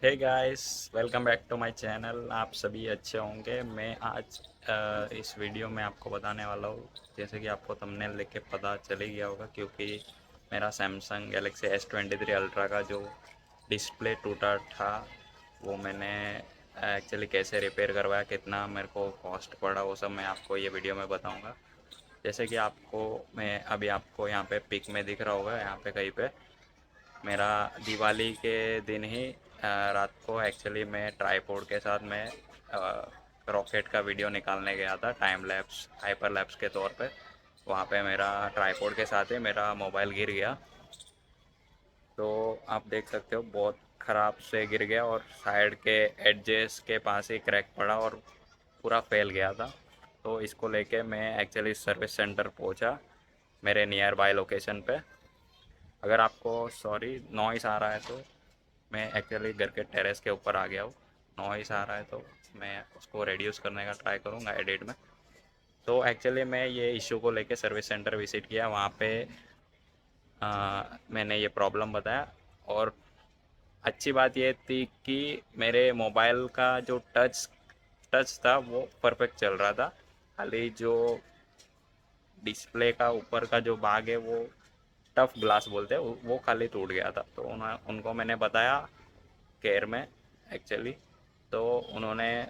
Hey guys, welcome back to my channel. आप सभी अच्छे होंगे। मैं आज इस वीडियो में आपको बताने वाला हूँ, जैसे कि आपको थंबनेल देख के पता चल ही गया होगा, क्योंकि मेरा सैमसंग गैलेक्सी S23 अल्ट्रा का जो डिस्प्ले टूटा था वो मैंने एक्चुअली कैसे रिपेयर करवाया, कितना मेरे को कॉस्ट पड़ा, वो सब मैं आपको ये वीडियो में बताऊँगा। जैसे कि आपको मैं अभी आपको यहाँ पे पिक में दिख रहा होगा, यहाँ पे कहीं पे मेरा दिवाली के दिन ही रात को एक्चुअली मैं ट्राईपोड के साथ मैं रॉकेट का वीडियो निकालने गया था, टाइम लैप्स हाइपर लैप्स के तौर पे। वहाँ पे मेरा ट्राईपोड के साथ ही मेरा मोबाइल गिर गया। तो आप देख सकते हो बहुत ख़राब से गिर गया और साइड के एडजेस के पास ही क्रैक पड़ा और पूरा फैल गया था। तो इसको लेके मैं एक्चुअली सर्विस सेंटर पहुंचा, मेरे नियर बाय लोकेशन पे। अगर आपको सॉरी नॉइस आ रहा है तो मैं एक्चुअली घर के टेरेस के ऊपर आ गया हूँ। नॉइस आ रहा है तो मैं उसको रिड्यूस करने का ट्राई करूँगा एडिट में। तो एक्चुअली मैं ये इशू को लेके सर्विस सेंटर विज़िट किया, वहाँ पे मैंने ये प्रॉब्लम बताया। और अच्छी बात ये थी कि मेरे मोबाइल का जो टच टच था वो परफेक्ट चल रहा था। खाली जो डिस्प्ले का ऊपर का जो भाग है वो टफ ग्लास बोलते हैं, वो खाली टूट गया था। तो उनको मैंने बताया केयर में एक्चुअली। तो उन्होंने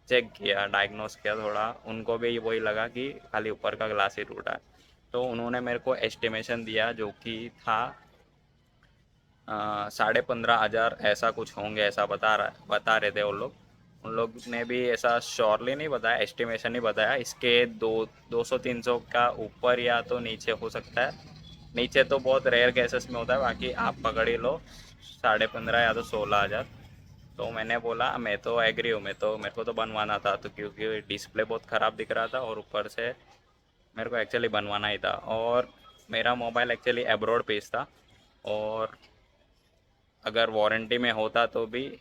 चेक किया, डायग्नोस किया, थोड़ा उनको भी वही लगा कि खाली ऊपर का ग्लास ही टूटा है। तो उन्होंने मेरे को एस्टिमेशन दिया जो कि था 15,500 ऐसा कुछ होंगे, ऐसा बता रहे थे वो लोग। उन लोग ने भी ऐसा श्योरली नहीं बताया, एस्टिमेशन ही बताया। इसके 200-300 का ऊपर या तो नीचे हो सकता है। नीचे तो बहुत रेयर केसेस में होता है, बाकी आप पकड़ ही लो 15,500 या तो 16,000। तो मैंने बोला मैं तो एग्री हूँ, मैं तो मेरे को तो बनवाना था, तो क्योंकि डिस्प्ले बहुत ख़राब दिख रहा था और ऊपर से मेरे को एक्चुअली बनवाना ही था। और मेरा मोबाइल एक्चुअली एब्रॉड पेज था, और अगर वारंटी में होता तो भी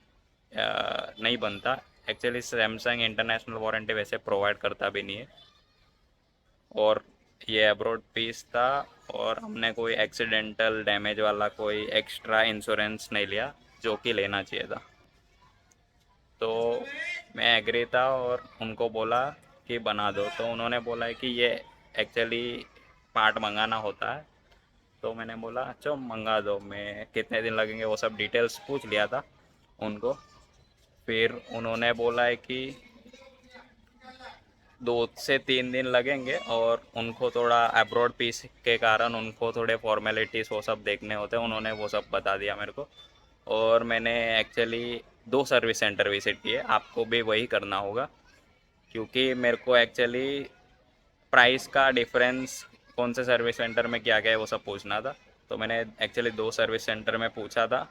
नहीं बनता। एक्चुअली सैमसंग इंटरनेशनल वारंटी वैसे प्रोवाइड करता भी नहीं है। और ये अब्रॉड पीस था, और हमने कोई एक्सीडेंटल डैमेज वाला कोई एक्स्ट्रा इंश्योरेंस नहीं लिया, जो कि लेना चाहिए था। तो मैं एग्री था और उनको बोला कि बना दो। तो उन्होंने बोला है कि ये एक्चुअली पार्ट मंगाना होता है। तो मैंने बोला अच्छा मंगा दो, मैं कितने दिन लगेंगे वो सब डिटेल्स पूछ लिया था उनको। फिर उन्होंने बोला है कि 2 से 3 दिन लगेंगे, और उनको थोड़ा अब्रॉड पीस के कारण उनको थोड़े फॉर्मेलिटीज़ वो सब देखने होते हैं, उन्होंने वो सब बता दिया मेरे को। और मैंने एक्चुअली 2 सर्विस सेंटर विजिट किए, आपको भी वही करना होगा, क्योंकि मेरे को एक्चुअली प्राइस का डिफरेंस कौन से सर्विस सेंटर में क्या क्या है वो सब पूछना था। तो मैंने एक्चुअली 2 सर्विस सेंटर में पूछा था,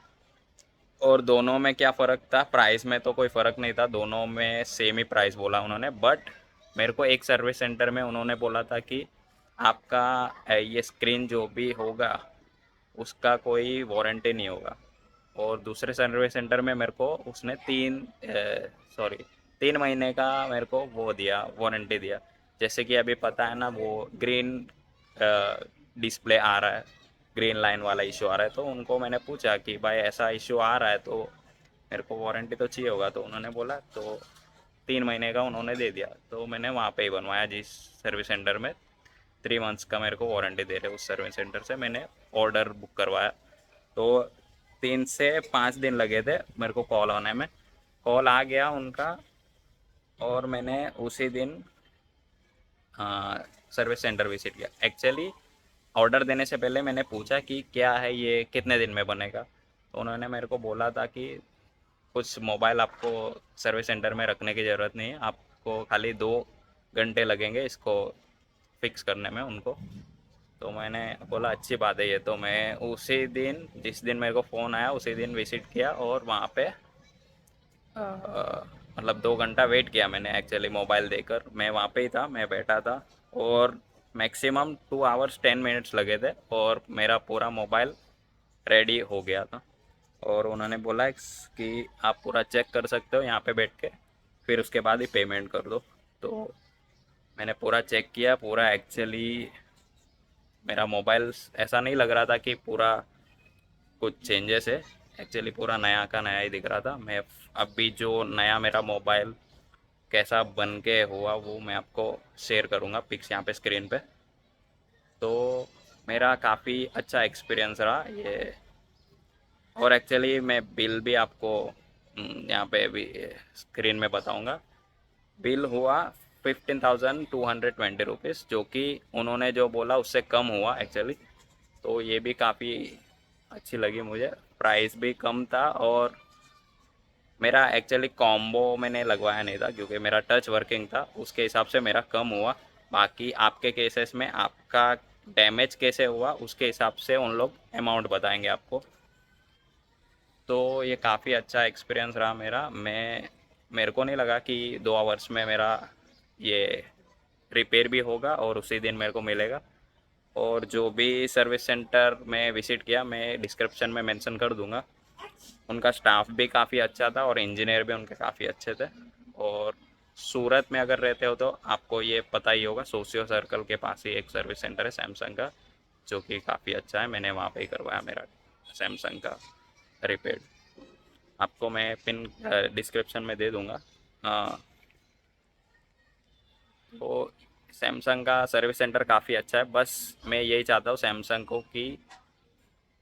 और दोनों में क्या फ़र्क था, प्राइस में तो कोई फ़र्क नहीं था, दोनों में सेम ही प्राइस बोला उन्होंने। बट मेरे को एक सर्विस सेंटर में उन्होंने बोला था कि आपका ये स्क्रीन जो भी होगा उसका कोई वारंटी नहीं होगा। और दूसरे सर्विस सेंटर में मेरे को उसने 3 महीने का मेरे को वो दिया, वारंटी दिया। जैसे कि अभी पता है ना, वो ग्रीन डिस्प्ले आ रहा है, ग्रीन लाइन वाला इशू आ रहा है। तो उनको मैंने पूछा कि भाई ऐसा इशू आ रहा है तो मेरे को वारंटी तो चाहिए होगा। तो उन्होंने बोला, तो 3 महीने का उन्होंने दे दिया। तो मैंने वहाँ पे ही बनवाया, जिस सर्विस सेंटर में 3 मंथ्स का मेरे को वारंटी दे रहे, उस सर्विस सेंटर से मैंने ऑर्डर बुक करवाया। तो 3 से 5 दिन लगे थे मेरे को कॉल आने में। कॉल आ गया उनका, और मैंने उसी दिन सर्विस सेंटर विजिट किया। एक्चुअली ऑर्डर देने से पहले मैंने पूछा कि क्या है ये, कितने दिन में बनेगा। तो उन्होंने मेरे को बोला था कि कुछ मोबाइल आपको सर्विस सेंटर में रखने की ज़रूरत नहीं है, आपको खाली 2 घंटे लगेंगे इसको फिक्स करने में उनको। तो मैंने बोला अच्छी बात है ये। तो मैं उसी दिन, जिस दिन मेरे को फ़ोन आया उसी दिन विज़िट किया, और वहाँ पे मतलब 2 घंटा वेट किया मैंने एक्चुअली मोबाइल देकर। मैं वहाँ पे ही था, मैं बैठा था। और मैक्सिमम 2 आवर्स 10 मिनट्स लगे थे, और मेरा पूरा मोबाइल रेडी हो गया था। और उन्होंने बोला कि आप पूरा चेक कर सकते हो यहाँ पे बैठ के, फिर उसके बाद ही पेमेंट कर दो। तो मैंने पूरा चेक किया, पूरा एक्चुअली मेरा मोबाइल ऐसा नहीं लग रहा था कि पूरा कुछ चेंजेस है। एक्चुअली पूरा नया का नया ही दिख रहा था। मैं अभी जो नया मेरा मोबाइल कैसा बन के हुआ वो मैं आपको शेयर करूँगा पिक्स यहाँ पे स्क्रीन पे। तो मेरा काफ़ी अच्छा एक्सपीरियंस रहा ये। और एक्चुअली मैं बिल भी आपको यहाँ पे भी स्क्रीन में बताऊँगा। बिल हुआ 15,220 रुपीज़, जो कि उन्होंने जो बोला उससे कम हुआ एक्चुअली। तो ये भी काफ़ी अच्छी लगी मुझे, प्राइस भी कम था। और मेरा एक्चुअली कॉम्बो मैंने लगवाया नहीं था क्योंकि मेरा टच वर्किंग था, उसके हिसाब से मेरा कम हुआ। बाकी आपके केसेस में आपका डैमेज कैसे हुआ उसके हिसाब से उन लोग अमाउंट बताएंगे आपको। तो ये काफ़ी अच्छा एक्सपीरियंस रहा मेरा। मेरे को नहीं लगा कि 2 आवर्स में मेरा ये रिपेयर भी होगा और उसी दिन मेरे को मिलेगा। और जो भी सर्विस सेंटर में विज़िट किया मैं डिस्क्रिप्शन में मेंशन कर दूंगा। उनका स्टाफ भी काफ़ी अच्छा था और इंजीनियर भी उनके काफ़ी अच्छे थे। और सूरत में अगर रहते हो तो आपको ये पता ही होगा, सोशियो सर्कल के पास ही एक सर्विस सेंटर है सैमसंग का, जो कि काफ़ी अच्छा है। मैंने वहाँ पे ही करवाया मेरा सैमसंग का रिपेयर। आपको मैं पिन डिस्क्रिप्शन में दे दूँगा। हाँ, तो सैमसंग का सर्विस सेंटर काफ़ी अच्छा है। बस मैं यही चाहता हूँ सैमसंग को कि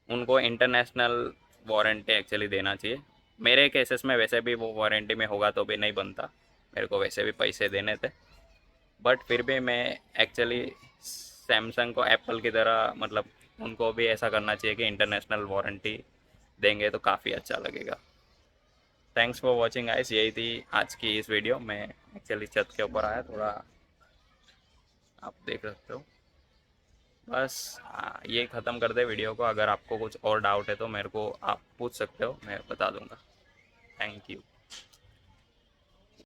उनको इंटरनेशनल वारंटी एक्चुअली देना चाहिए। मेरे केसेस में वैसे भी वो वारंटी में होगा तो भी नहीं बनता, मेरे को वैसे भी पैसे देने थे। बट फिर भी मैं एक्चुअली सैमसंग को एप्पल की तरह मतलब उनको भी ऐसा करना चाहिए कि इंटरनेशनल वारंटी देंगे तो काफ़ी अच्छा लगेगा। थैंक्स फॉर वॉचिंग गाइस, यही थी आज की इस वीडियो में। एक्चुअली छत के ऊपर आया थोड़ा, आप देख सकते हो। बस ये ख़त्म कर दे वीडियो को। अगर आपको कुछ और डाउट है तो मेरे को आप पूछ सकते हो, मैं बता दूंगा। Thank you.